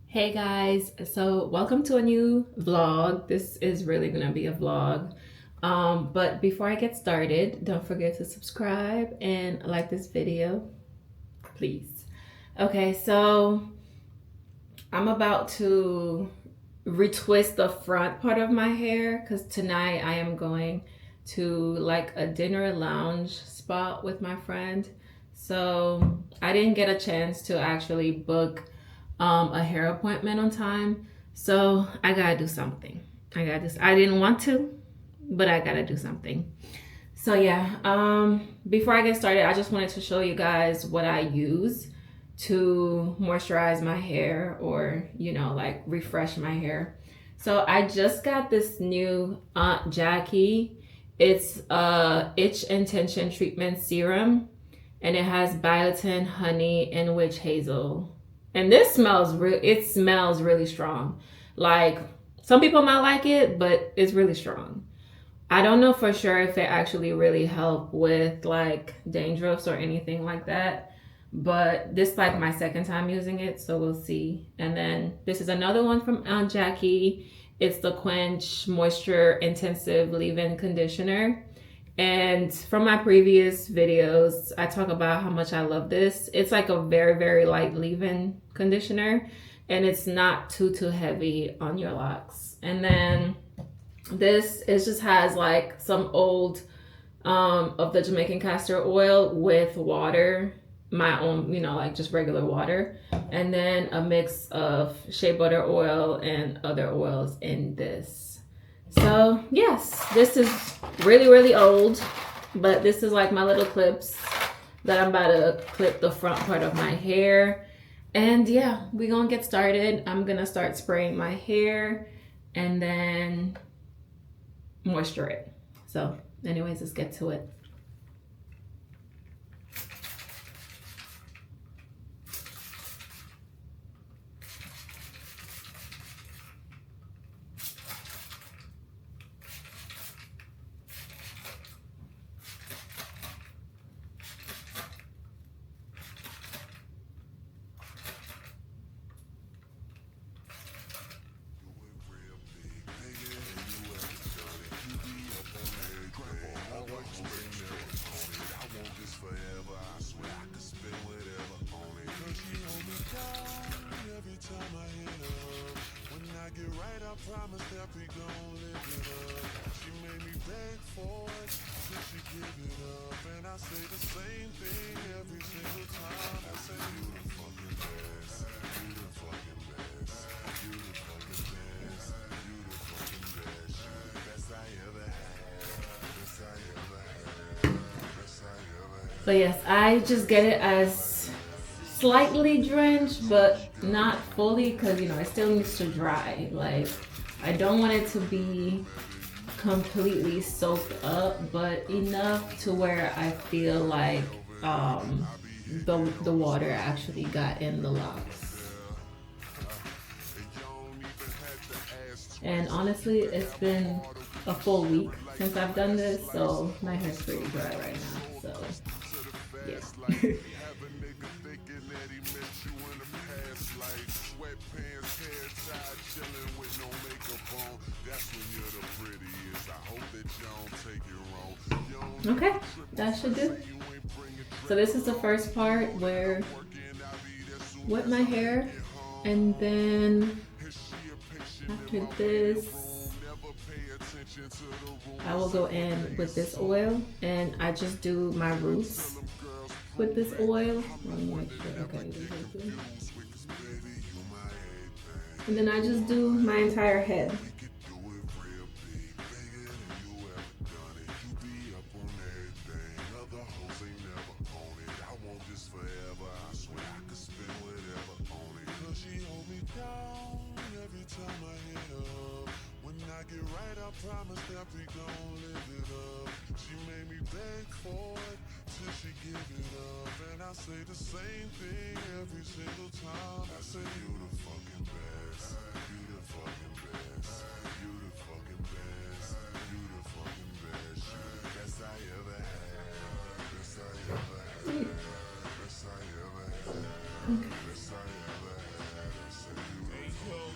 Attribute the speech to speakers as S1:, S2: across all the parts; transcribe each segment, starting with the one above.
S1: Hey guys, so welcome to a new vlog. This is really gonna be a vlog. But before I get started, don't forget to subscribe and like this video, please. Okay, so I'm about to retwist the front part of my hair because tonight I am going to like a dinner lounge spot with my friend. So I didn't get a chance to actually book a hair appointment on time, so I gotta do something. I didn't want to, but I gotta do something. So yeah, before I get started, I just wanted to show you guys what I use to moisturize my hair, or you know, like refresh my hair. So I just got this new Aunt Jackie. It's a itch and tension treatment serum, and it has biotin, honey, and witch hazel. And this smells really strong. Like, some people might like it, but it's really strong. I don't know for sure if it actually really helped with like dandruffs or anything like that, but this is like my second time using it, so we'll see. And then this is another one from Aunt Jackie. It's the Quench Moisture Intensive Leave-In Conditioner. And from my previous videos, I talk about how much I love this. It's like a very light leave-in conditioner, and it's not too heavy on your locks. And then this, it just has like some old of the Jamaican castor oil with water, my own, you know, like just regular water, and then a mix of shea butter oil and other oils in this. So yes, this is really old, but this is like my little clips that I'm about to clip the front part of my hair. And yeah, we're gonna get started. I'm gonna start spraying my hair and then moisture it. So anyways, let's get to it.
S2: Promise that we gon' live it up. She made me beg for it, till she give it up. And I say the same thing every single time. I say you the fucking best, you the fucking best, you the fucking best, you the fucking best, you the best I ever had, best I ever had, best I ever had.
S1: So yes, I just get it as slightly drenched, but not fully, because you know it still needs to dry. Like, I don't want it to be completely soaked up, but enough to where I feel like the water actually got in the locks. And honestly, it's been a full week since I've done this, so my hair's pretty dry right now. So yeah. Okay, that should do. So this is the first part where wet my hair, and then after this I will go in with this oil, and I just do my roots with this oil. Okay, and then I just do my entire head.
S2: I get right, I promise that we gon' live it up. She made me beg for it till she give it up. And I say the same thing every single time. I say you the fucking best. You the fucking best. You the fucking best. You the fucking best. You the best I ever had. Best I ever had. Best I ever had. Best I ever had. I say you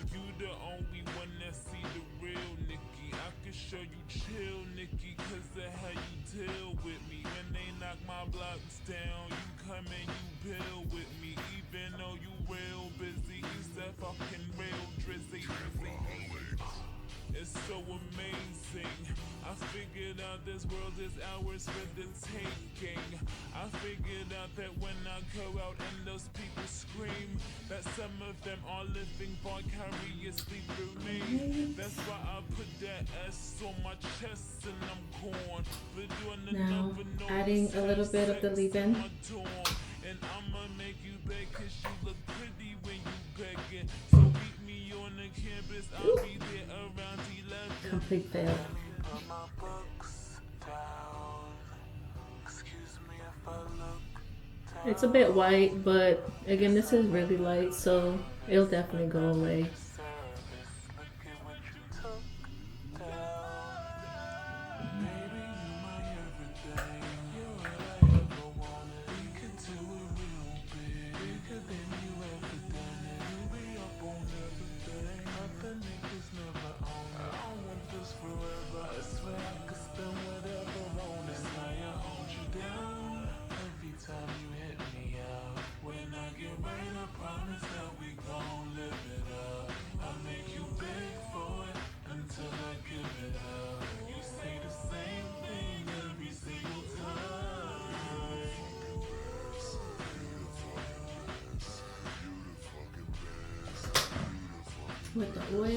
S2: the
S3: You the only one that see the real Nikki. I can show you chill, Nikki, cause of how you deal with me. When they knock my blocks down, you come and you build with me. Even though you real busy, you that fucking real drizzy. It's so amazing. I figured out this world is ours for the taking. I figured out that when I go out and those people scream, that some of them are living vicariously through me. That's why I put that S on my chest and I'm corn.
S1: Now, adding a little bit of the leave-in.
S3: And I'ma make you beg cause you look pretty when you begging. So meet me on the campus, I'll be there around 11.
S1: Complete fail. It's a bit white, but again, this is really light, so it'll definitely go away. With the oil,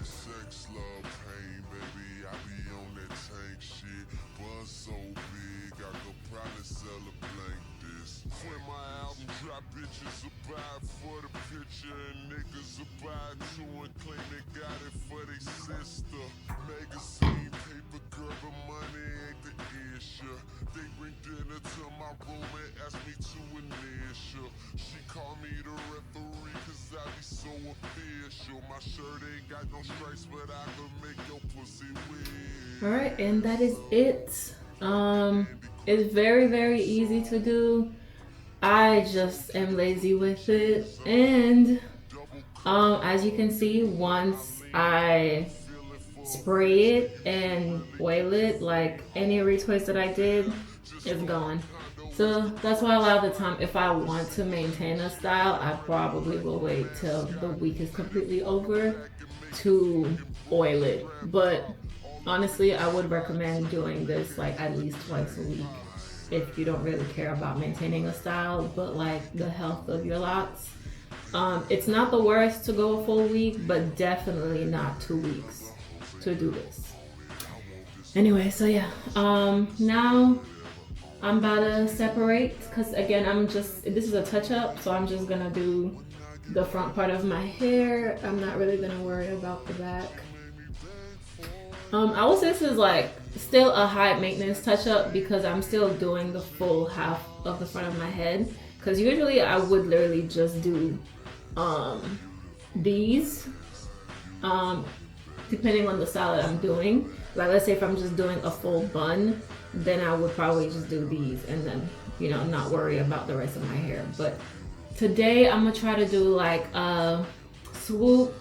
S2: sex, love, pain, baby. I be on that tank shit. Buzz so big, I could probably sell a blank this. When my album drop, bitches will buy for the picture, and niggas will buy too and claim they got it for their sister. Magazine, paper, girl, but money ain't the issue. They bring dinner to my room and ask me to initial. She call me the referee cause I be so official. My shirt ain't got no stripes, but I can make your pussy weird.
S1: Alright, and that is it. It's very, very easy to do. I just am lazy with it. And as you can see, once I spray it and oil it, like any retwist that I did is gone. So that's why a lot of the time, if I want to maintain a style, I probably will wait till the week is completely over to oil it. But honestly, I would recommend doing this like at least twice a week if you don't really care about maintaining a style, but like the health of your locks. It's not the worst to go a full week, but definitely not 2 weeks to do this. Anyway, so yeah, now I'm about to separate because again, this is a touch up, so I'm just gonna do the front part of my hair. I'm not really gonna worry about the back. I would say this is like still a high maintenance touch up because I'm still doing the full half of the front of my head, because usually I would literally just do these depending on the style that I'm doing. Like let's say if I'm just doing a full bun, then I would probably just do these and then, you know, not worry about the rest of my hair. But today I'm gonna try to do like a swoop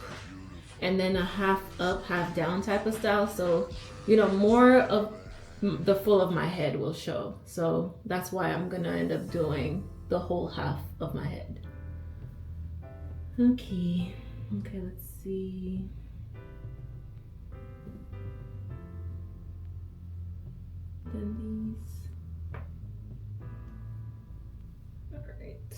S1: and then a half up, half down type of style. So, you know, more of the full of my head will show. So that's why I'm gonna end up doing the whole half of my head. Okay, let's see. Then these. All right.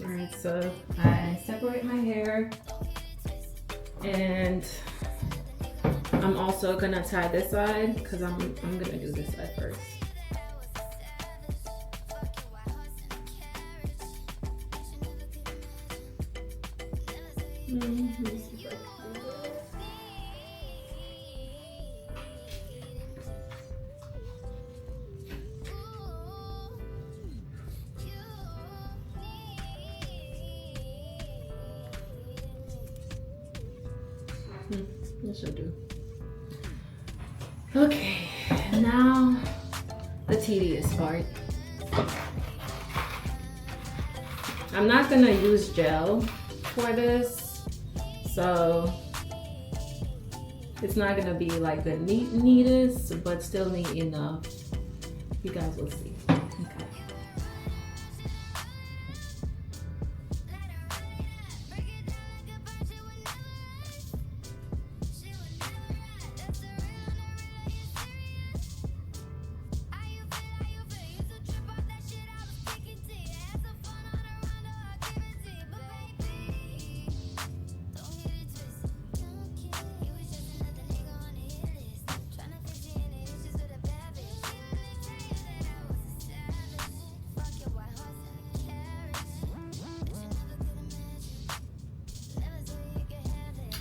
S1: Alright, so I separate my hair, and I'm also gonna tie this side because I'm gonna do this side first. Let me see if I can do that. This should do. Okay, now the tedious part. I'm not gonna use gel for this, so it's not gonna be like the neatest, but still neat enough. You guys will see. Okay.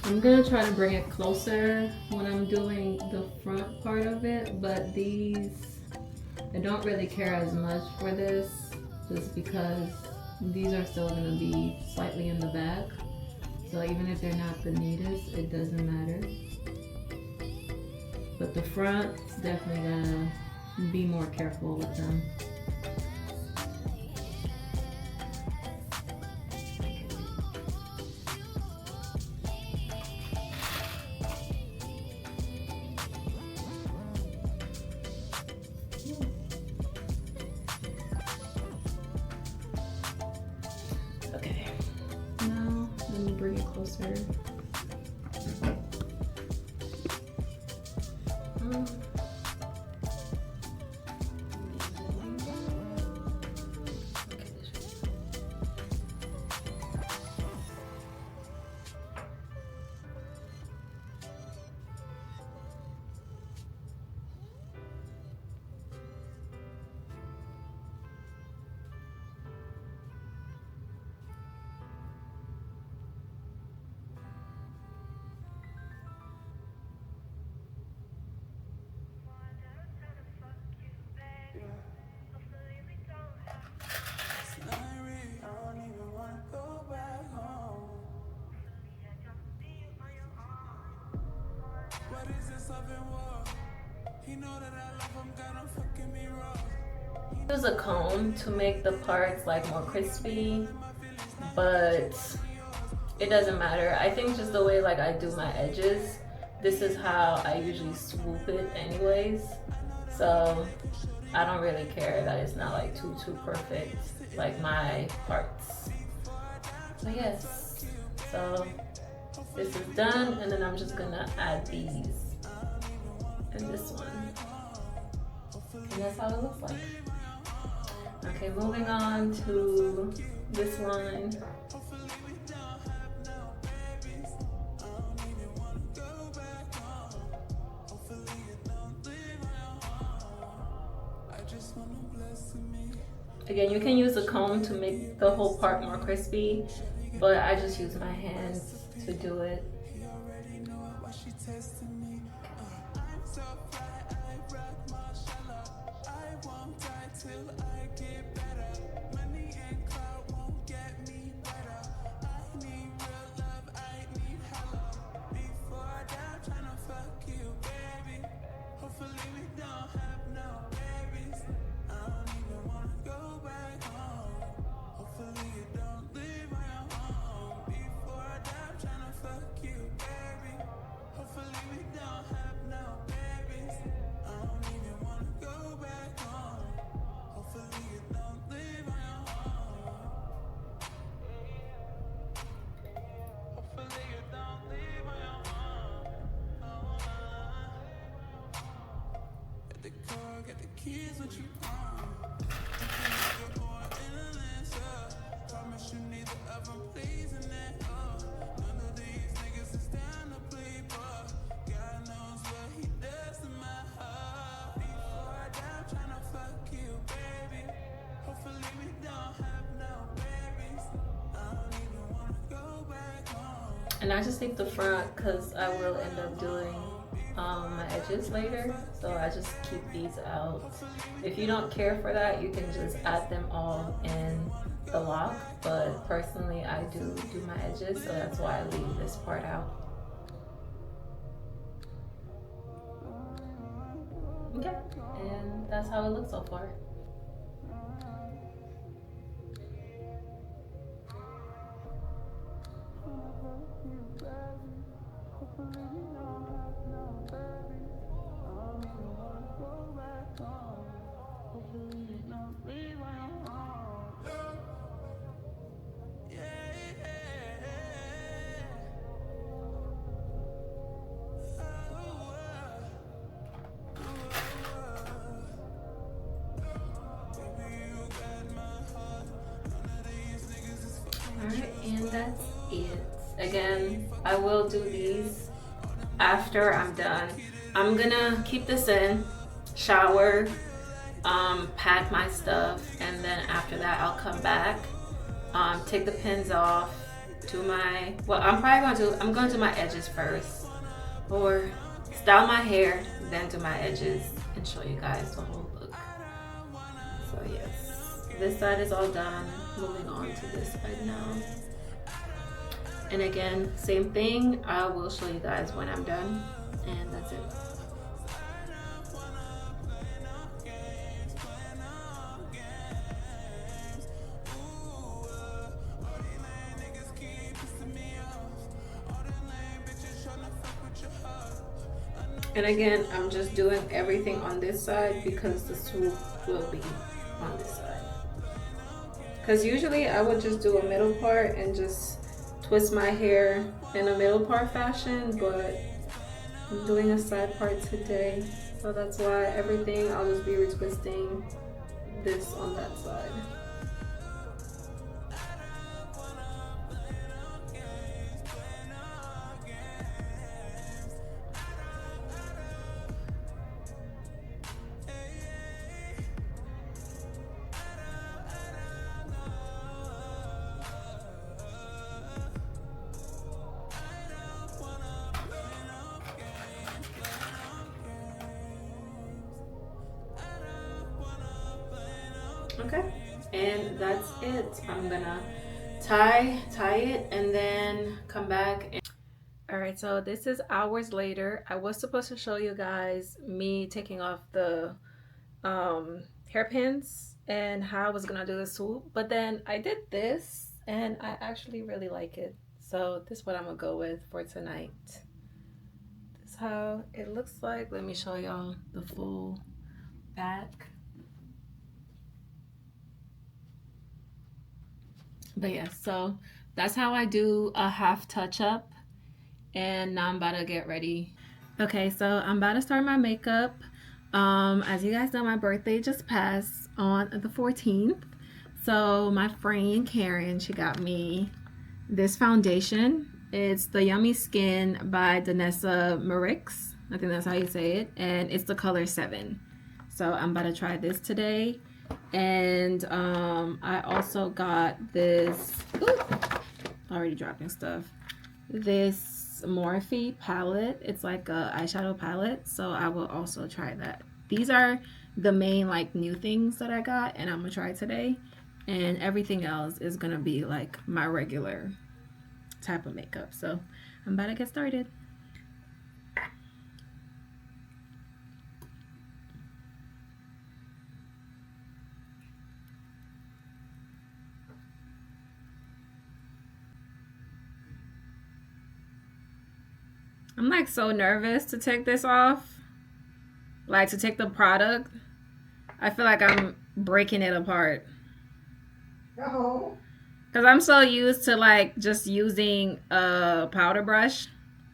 S1: I'm gonna try to bring it closer when I'm doing the front part of it, but these, I don't really care as much for this, just because these are still gonna be slightly in the back. So even if they're not the neatest, it doesn't matter. But the front, definitely gotta be more careful with them. Okay, now let me bring it closer. Use a comb to make the parts like more crispy, but it doesn't matter. I think just the way like I do my edges, this is how I usually swoop it anyways. So I don't really care that it's not like too perfect like my parts. So yes, so this is done, and then I'm just gonna add these and this one, and that's how it looks like. Okay, moving on to this one. Again, you can use a comb to make the whole part more crispy, but I just use my hands to do it.
S2: get the keys, what you on? You're born innocence, promise you neither of them pleasing it, none of these niggas is down to play, but God knows what he does to my heart. Before I die, I'm tryna fuck you, baby. Hopefully we don't have no babies. I don't even wanna go back home.
S1: And I just leave the front because I will end up doing my edges later, so I just keep these out. If you don't care for that, you can just add them all in the lock, but personally I do my edges, so that's why I leave this part out. Okay, and that's how it looks so far. Alright, and that's it. Again, I will do these after I'm done. I'm gonna keep this in, shower, pack my stuff, and then after that I'll come back, take the pins off, do my, well, I'm gonna do my edges first, or style my hair, then do my edges and show you guys the whole look. So yes, this side is all done. Moving on to this side now. And again, same thing. I will show you guys when I'm done, and that's it. And again, I'm just doing everything on this side because the swoop will be on this side. Because usually I would just do a middle part and just twist my hair in a middle part fashion, but I'm doing a side part today. So that's why everything, I'll just be retwisting this on that side. Okay, and that's it. I'm gonna tie it and then come back. All right, so this is hours later. I was supposed to show you guys me taking off the hairpins and how I was gonna do the swoop, but then I did this and I actually really like it. So this is what I'm gonna go with for tonight. This is how it looks like. Let me show y'all the full back. But yeah, so that's how I do a half touch up, and now I'm about to get ready. Okay, so I'm about to start my makeup. As you guys know, my birthday just passed on the 14th. So my friend Karen, she got me this foundation. It's the Yummy Skin by Danessa Marix. I think that's how you say it. And it's the color 7. So I'm about to try this today. And I also got this, already dropping stuff, this Morphe palette. It's like a eyeshadow palette, so I will also try that. These are the main like new things that I got, and I'm gonna try today, and everything else is gonna be like my regular type of makeup. So I'm about to get started. I'm like so nervous to take this off, like to take the product. I feel like I'm breaking it apart.
S4: No.
S1: Because I'm so used to like just using a powder brush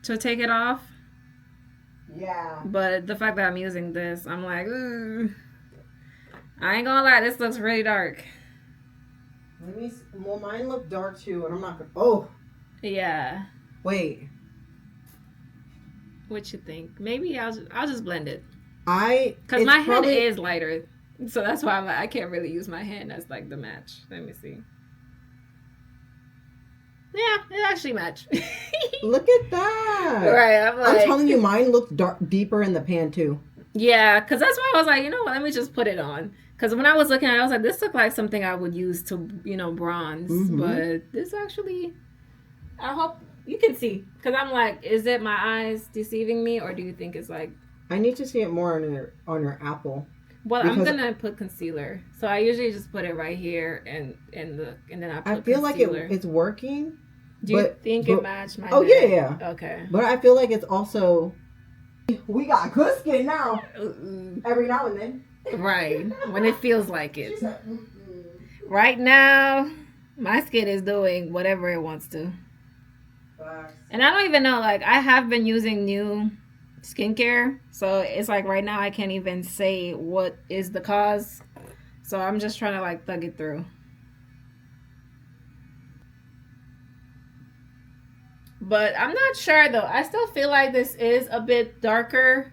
S1: to take it off.
S4: Yeah.
S1: But the fact that I'm using this, I'm like, ooh. I ain't gonna lie, this looks really dark.
S5: Let me. Well, mine look dark too, and I'm not gonna. Oh.
S1: Yeah.
S5: Wait.
S1: What you think? Maybe I'll just blend it.
S5: Because
S1: my hand is lighter, so that's why I can't really use my hand as like the match. Let me see. Yeah, it actually matched.
S5: Look at that.
S1: Right,
S5: I'm telling you, mine looks deeper in the pan too.
S1: Yeah, because that's why I was like, you know what, let me just put it on. Because when I was looking at it, I was like, this looked like something I would use to, bronze. Mm-hmm. But this actually, I hope you can see. Because I'm like, is it my eyes deceiving me, or do you think it's like...
S5: I need to see it more on your apple.
S1: Well, I'm gonna put concealer. So I usually just put it right here and then I
S5: feel concealer. Like it's working.
S1: Do you think it matched my
S5: Oh
S1: neck?
S5: yeah.
S1: Okay.
S5: But I feel like it's also... We got good skin now. Every now and then.
S1: Right. When it feels like it. Right now, my skin is doing whatever it wants to. And I don't even know, like, I have been using new skincare. So it's like right now I can't even say what is the cause. So I'm just trying to like thug it through. But I'm not sure though. I still feel like this is a bit darker.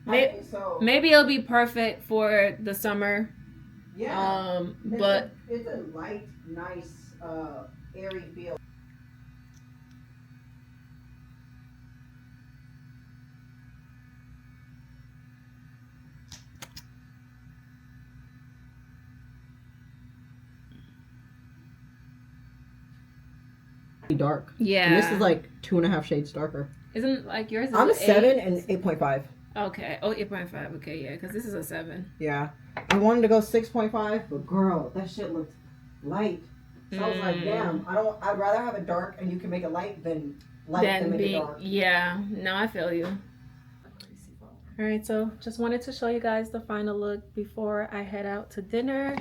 S5: I think so.
S1: Maybe it'll be perfect for the summer.
S5: Yeah.
S1: But
S5: it's a light, nice, airy feel. Dark.
S1: Yeah.
S5: And this is like 2.5 shades darker.
S1: Isn't like yours?
S5: I'm a 7 and 8.5.
S1: Okay. Oh, 8.5. Okay, yeah, because this is a 7.
S5: Yeah. I wanted to go 6.5, but girl, that shit looked light. So I was like, damn, I'd rather have it dark and you can make it light than make it dark.
S1: Yeah. No, I feel you. All right, so just wanted to show you guys the final look before I head out to dinner.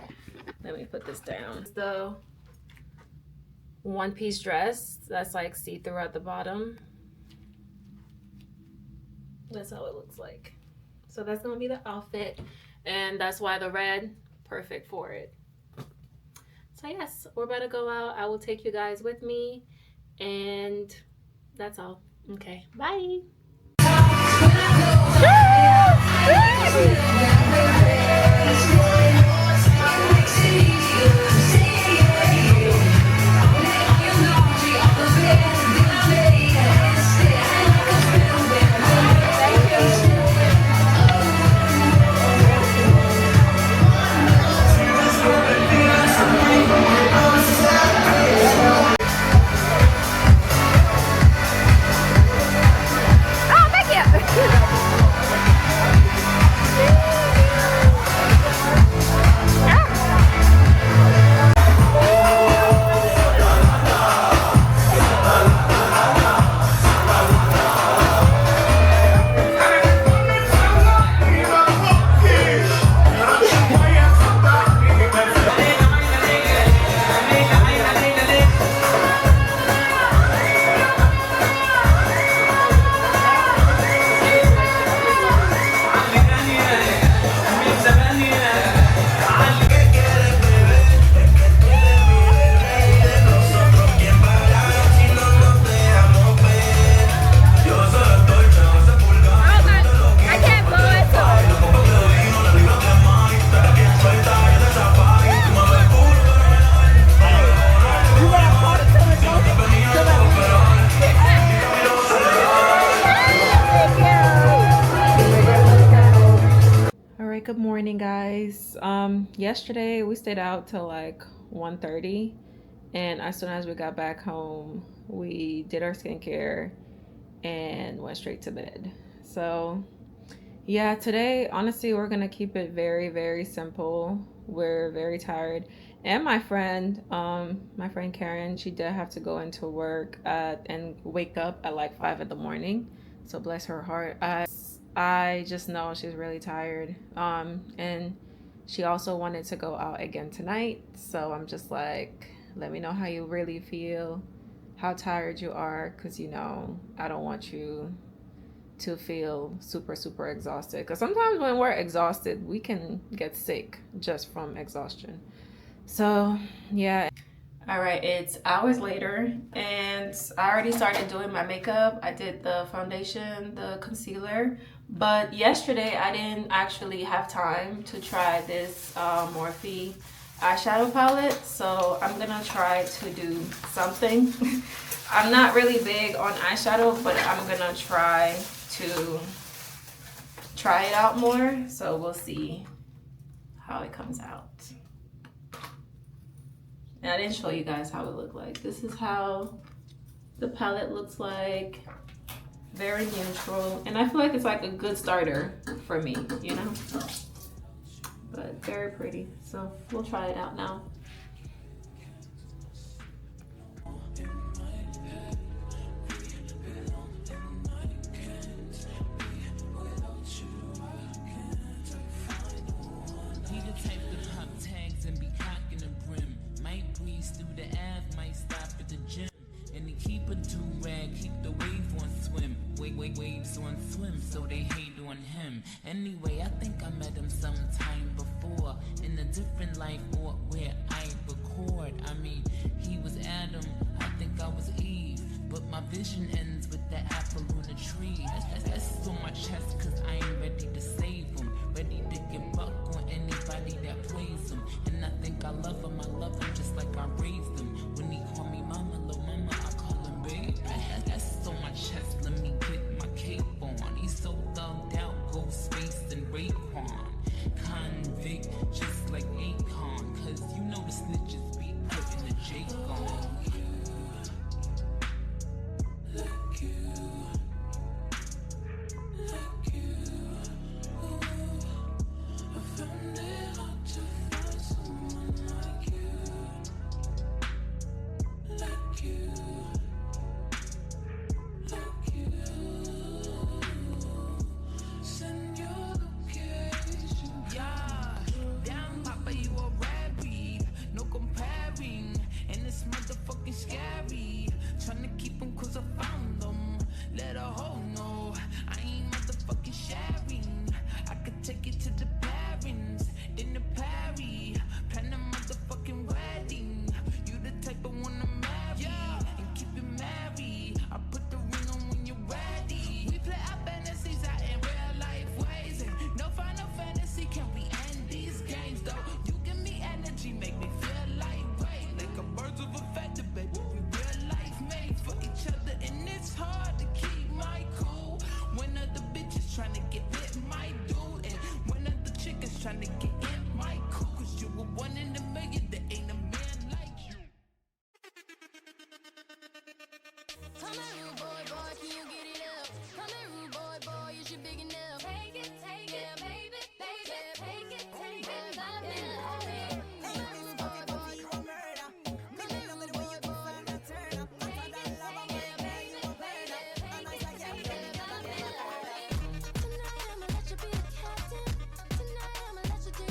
S1: Let me put this down. The one-piece dress that's like see-through at the bottom. That's how it looks like. So that's gonna be the outfit, and that's why the red, perfect for it. So yes, we're about to go out. I will take you guys with me, and that's all. Okay, bye. Good morning, guys. Yesterday we stayed out till like 1:30, and as soon as we got back home, we did our skincare and went straight to bed. So yeah, today honestly we're gonna keep it very, very simple. We're very tired, and my friend Karen, she did have to go into work and wake up at like 5 in the morning. So bless her heart. I just know she's really tired. And she also wanted to go out again tonight. So I'm just like, let me know how you really feel, how tired you are, because I don't want you to feel super exhausted, because sometimes when we're exhausted we can get sick just from exhaustion. So yeah. All right, it's hours later and I already started doing my makeup. I did the foundation, the concealer, but yesterday I didn't actually have time to try this Morphe eyeshadow palette, so I'm gonna try to do something. I'm not really big on eyeshadow, but I'm gonna try it out more, so we'll see how it comes out. And I didn't show you guys how it looked like. This is how the palette looks like. Very neutral. And I feel like it's like a good starter for me, you know? But very pretty. So we'll try it out now.
S6: Waves on swim, so they hate on him. Anyway, I think I met him sometime before in a different life or where I record. I mean, he was Adam, I think I was Eve, but my vision ends with the apple on the tree. That's so much chest, cause I ain't ready to save him, ready to give up on anybody that plays him. And I think I love him just like I raised him. When he call me mama, little mama, I call him baby. That's so much chest, let me get my cape on. He's so thugged out, ghost space and Raekwon. Convict, just like Akon, cause you know the snitches be putting the Jake on. Look you. I found it hard to find someone like you. Like you. Send your location. Yeah, damn Papa, you a rabbit. No comparing, and it's motherfucking scary. Tryna keep them cause I found them. Let a hoe know I ain't motherfucking sharing. I could take it to the parents in the party. Plan a motherfucking wedding. You the type of one to marry, yeah, and keep it married. I put the ring on when you're ready. We play our fantasies out in real life ways, and no final fantasy can we end these games though. You give me energy, make me feel lightweight, like a birds of a feather, baby. We real life made for each other, and it's hard to keep my cool when other bitches trying to get with my dude, and when other chickens trying to get in my cool, cause you were one in a million, there ain't a man like you.
S7: Come here, rude boy, boy, can you get it up? Come here, rude boy, boy, is you big enough? Take it, baby, baby, take it, baby. Come here, rude boy, boy. Come here, rude boy, boy. Take it, baby, baby, take it. Tonight I'ma let you be the captain. Tonight I'ma let you do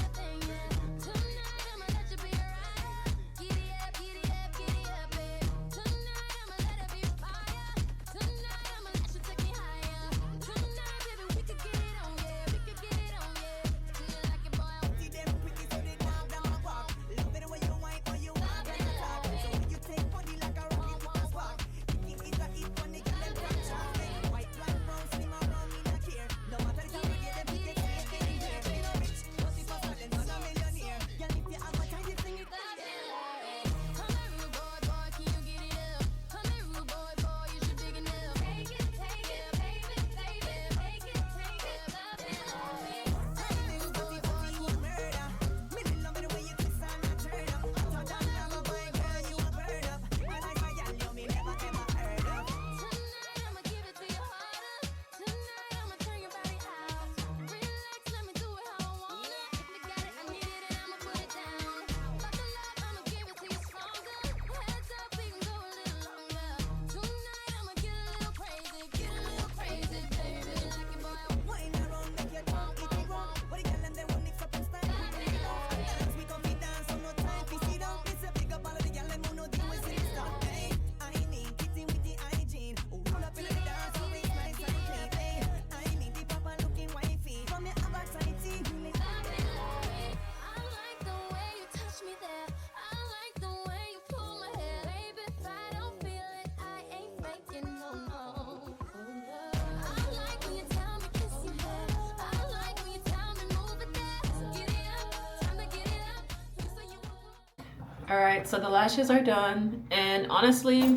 S1: All right, so the lashes are done, and honestly,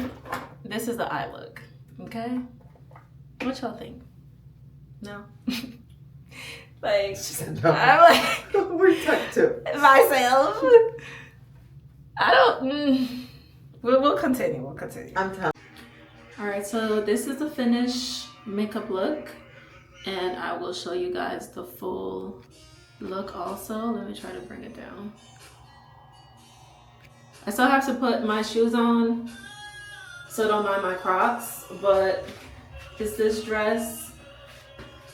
S1: this is the eye look. Okay, what y'all think? No. Like, I'm like,
S5: We're tucked to
S1: myself. I don't. We'll continue. We'll continue.
S5: I'm telling.
S1: All right, so this is the finished makeup look, and I will show you guys the full look also. Let me try to bring it down. I still have to put my shoes on, so don't mind my Crocs, but it's this dress,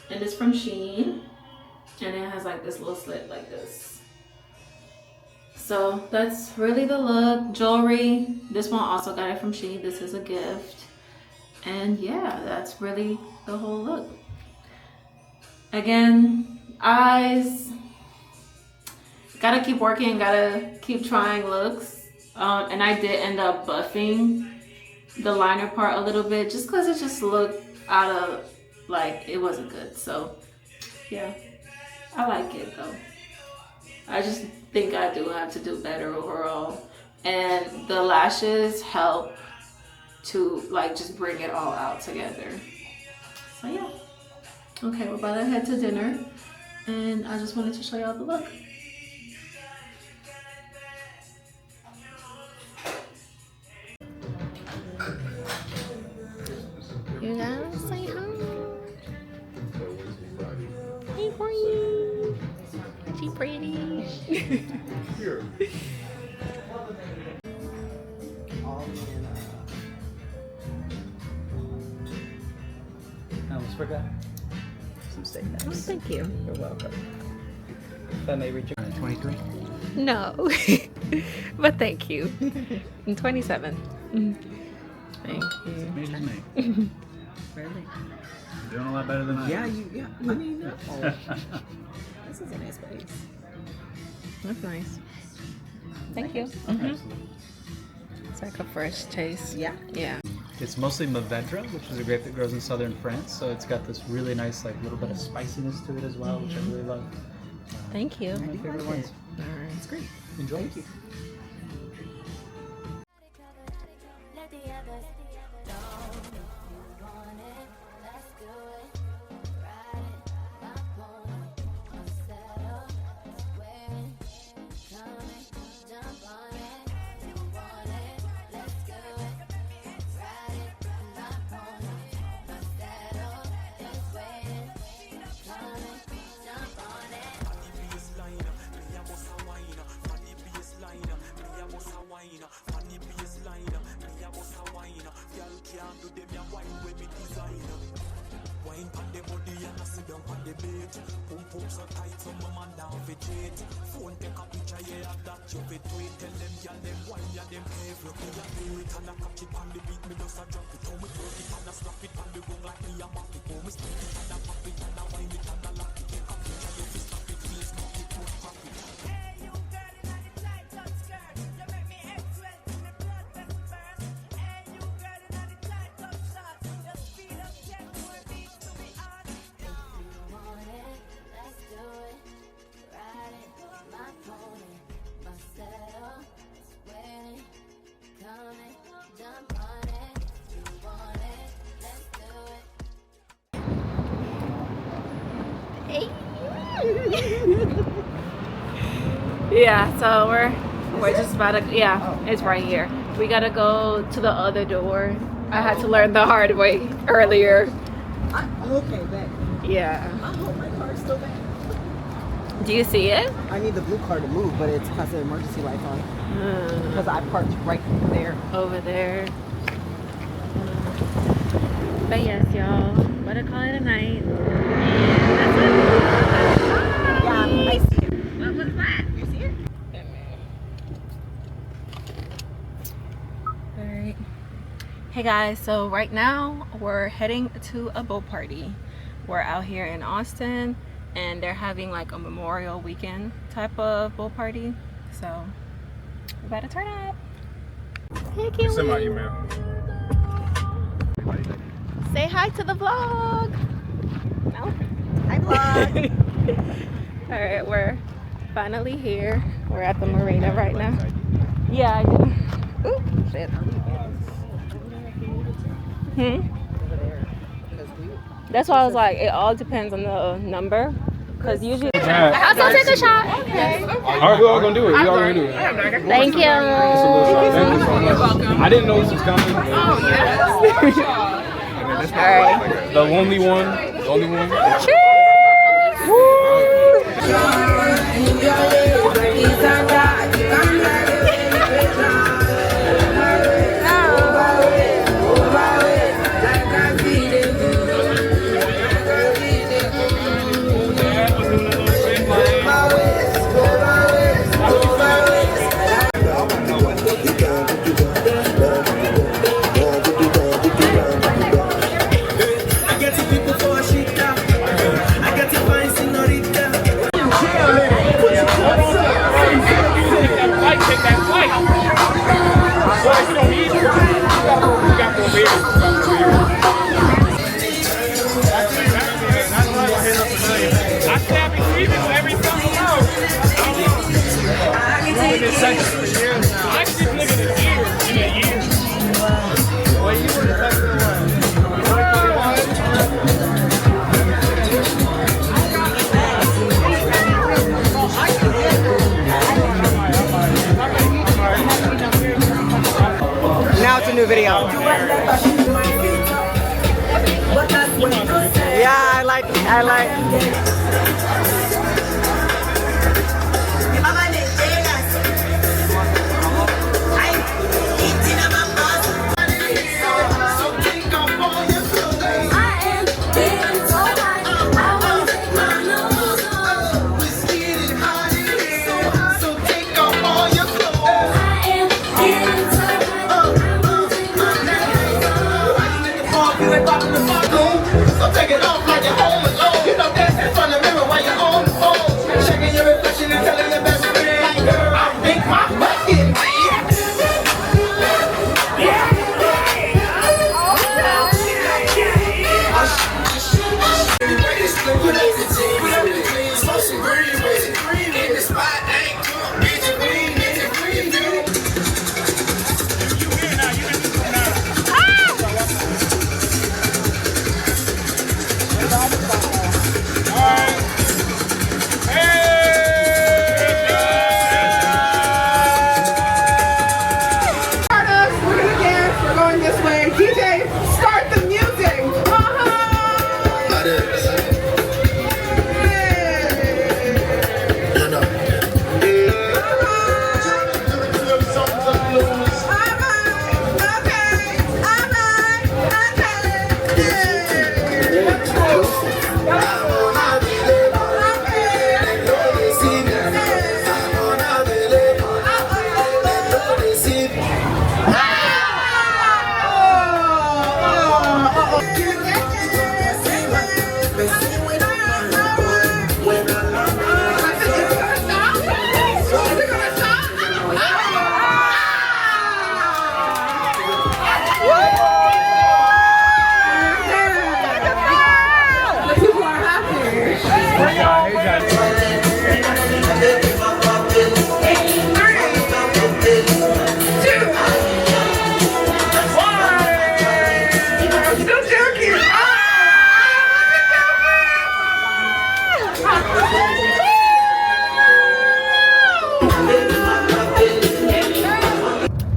S1: and it's from Shein, and it has like this little slit like this. So that's really the look. Jewelry, this one also got it from Shein. This is a gift. And yeah, that's really the whole look. Again, eyes, gotta keep working, gotta keep trying looks. And I did end up buffing the liner part a little bit just because it just looked out of, like, it wasn't good. So yeah, I like it though. I just think I do have to do better overall. And the lashes help to like just bring it all out together. So yeah. Okay, we're about to head to dinner, and I just wanted to show y'all the look. You guys say hi. Hey, Bree. She pretty.
S2: Here.
S8: I almost forgot. Some steak knives.
S1: Oh, thank you.
S8: You're welcome. If I may return at 23.
S1: No, but thank you. I'm 27. Thank you.
S8: Maybe me.
S5: Really?
S8: You're doing a lot better than I am.
S5: Yeah. I mean, no. This is a nice place.
S1: That's nice. Thank you.
S8: Absolutely.
S1: It's like a fresh taste.
S5: Yeah.
S1: Yeah.
S8: It's mostly Movedra, which is a grape that grows in southern France. So it's got this really nice, like, little bit of spiciness to it as well, which I really love.
S1: Thank you.
S8: My favorite ones.
S1: All right.
S5: It's great.
S8: Enjoy.
S5: Thank you.
S7: Let the others know if you want it. Let's do it. Ride it. My pony. My saddle. Swearing. Coming. Jump on it. You want it. Let's do it. Ride it. My pony. My saddle. Just waiting. Coming. Jump on it.
S1: Yeah, so we're just about to, yeah, it's right here. We gotta go to the other door. I had to learn the hard way earlier.
S5: Okay, back.
S1: Yeah.
S5: I hope my car's still back.
S1: Do you see it?
S5: I need the blue car to move, but it's has the emergency lights on. Because I parked right there.
S1: Over there. But yes, y'all, better call it a night. And that's it.
S5: Yeah, I see it.
S1: What was that?
S5: You see it?
S1: Alright. Hey guys, so right now we're heading to a boat party. We're out here in Austin and they're having like a Memorial Weekend type of boat party. So we better turn up. Hey, Keely.
S2: Send my email.
S1: Say hi to the vlog. No?
S5: Hi, vlog.
S1: Alright, we're finally here. We're at the marina right now. Yeah, I do.
S5: Ooh, shit.
S1: That's why I was like, it all depends on the number. Because usually.
S8: Alright.
S1: Also take a shot.
S8: Alright, we're all gonna do it. We're all gonna do it.
S1: Thank you.
S8: Just a little shot. Thank you so much. I didn't know this was coming.
S1: Oh, yes. Alright.
S8: The only one. The only one.
S5: Now it's a new video. Yeah, I like.
S9: So take it off like you're home alone. You know, dance in front of the mirror while you're on the phone. Checking your reflection and telling your best friend, girl, I think my butt is big.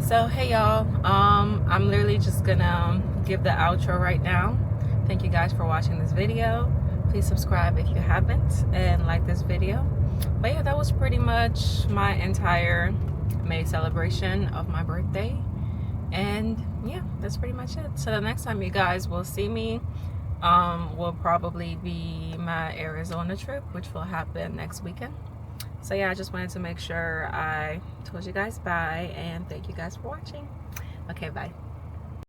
S1: So hey y'all, I'm literally just gonna give the outro right now. Thank you guys for watching this video. Please subscribe if you haven't and like this video. But yeah, that was pretty much my entire May celebration of my birthday. And yeah, that's pretty much it. So the next time you guys will see me will probably be my Arizona trip, which will happen next weekend. So yeah, I just wanted to make sure I told you guys bye and thank you guys for watching. Okay, bye.